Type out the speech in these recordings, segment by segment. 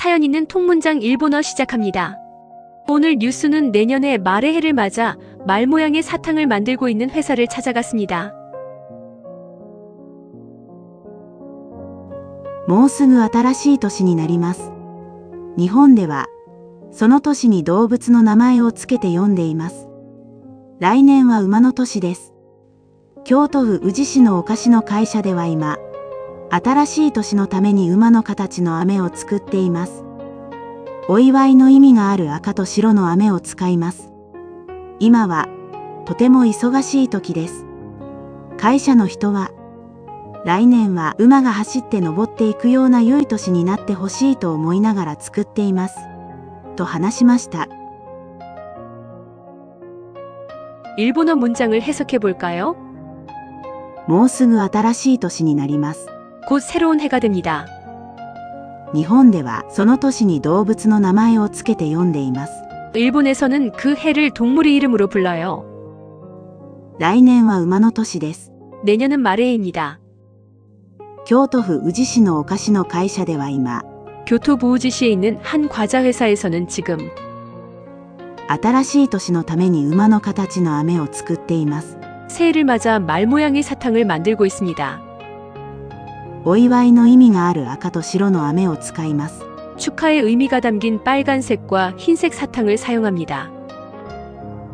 사연 있는 통문장 일본어 시작합니다. 오늘 뉴스는 내년에 말의 해를 맞아 말 모양의 사탕을 만들고 있는 회사를 찾아갔습니다. もうすぐ新しい年になります。日本では、その年に動物の名前をつけて読んでいます。来年は馬の年です。京都府宇治市のお菓子の会社では今、新しい年のために馬の形の飴を作っています。お祝いの意味がある赤と白の飴を使います。今は、とても忙しい時です。会社の人は、来年は馬が走って登っていくような良い年になってほしいと思いながら作っています。と話しました。일본어 문장을 해석해 볼까요? もうすぐ新しい年になります。 곧 새로운 해가 됩니다. 日本ではその年に動物の名前をつけて読んでいます。 일본에서는 그 해를 동물의 이름으로 불러요. 来年は馬の年です。 내년은 말의 해입니다. 京都府宇治市のお菓子の会社では今、 교토부 우지시에 있는 한 과자 회사에서는 지금 新しい年のために馬の形の飴を作っています。 새해를 맞아 말 모양의 사탕을 만들고 있습니다. お祝いの意味がある赤と白の飴を使います。 축하의 의미가 담긴 빨간색과 흰색 사탕을 사용합니다.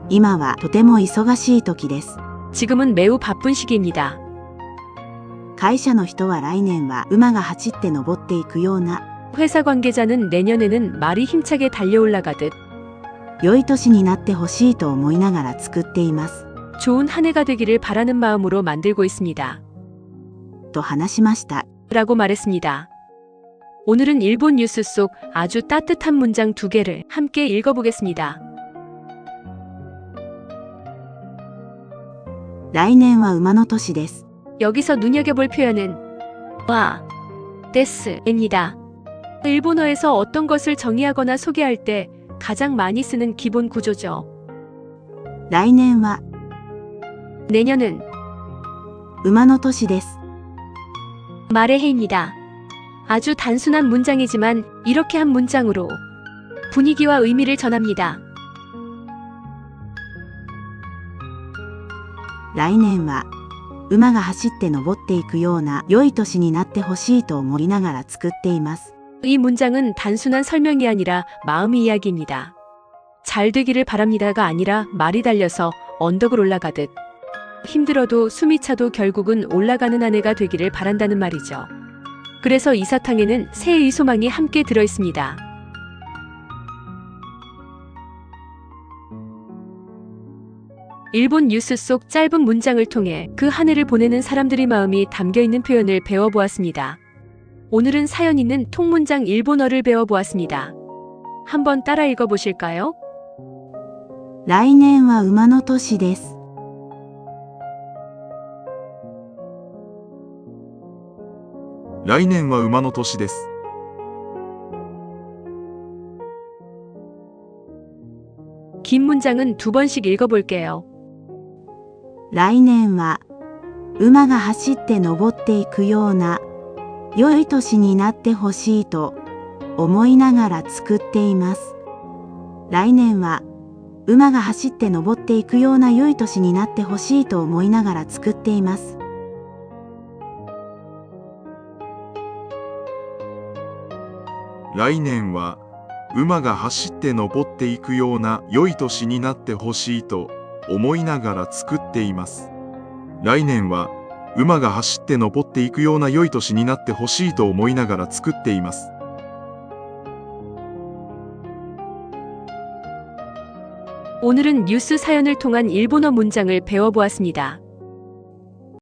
今はとても忙しい時です。 지금은 매우 바쁜 시기입니다. 会社の人は来年は馬が走って登っていくような 회사 관계자는 내년에는 말이 힘차게 달려 올라가듯 良い年になってほしいと思いながら作っています。 좋은 한 해가 되기를 바라는 마음으로 만들고 있습니다. と話しました。 라고 말했습니다. 오늘은 일본 뉴스 속 아주 따뜻한 문장 2개를 함께 읽어보겠습니다. 来年は馬の年です。 여기서 눈여겨볼 표현은 와, 데스입니다. 일본어에서 어떤 것을 정의하거나 소개할 때 가장 많이 쓰는 기본 구조죠. 来年は 내년은 馬の年です。 말의 해입니다. 아주 단순한 문장이지만 이렇게 한 문장으로 분위기와 의미를 전합니다. 来年は馬が走って登っていくような良い年になってほしいと思いながら作っています。 이 문장은 단순한 설명이 아니라 마음의 이야기입니다. 잘 되기를 바랍니다가 아니라 말이 달려서 언덕을 올라가듯 힘들어도 숨이 차도 결국은 올라가는 한 해가 되기를 바란다는 말이죠. 그래서 이 사탕에는 새해의 소망이 함께 들어있습니다. 일본 뉴스 속 짧은 문장을 통해 그 한 해를 보내는 사람들의 마음이 담겨있는 표현을 배워보았습니다. 오늘은 사연 있는 통문장 일본어를 배워보았습니다. 한번 따라 읽어보실까요? 来年は馬の年です。 来年は馬の年です。 긴 문장은 2번씩 읽어볼게요. 来年は馬が走って登っていくような良い年になってほしいと思いながら作っています。来年は馬が走って登っていくような良い年になってほしいと思いながら作っています。 来年は馬が走って登っていくような良い年になってほしいと思いながら作っています。来年は馬が走って登っていくような良い年になってほしいと思いながら作っています。 오늘은 뉴스 사연을 통한 일본어 문장을 배워보았습니다.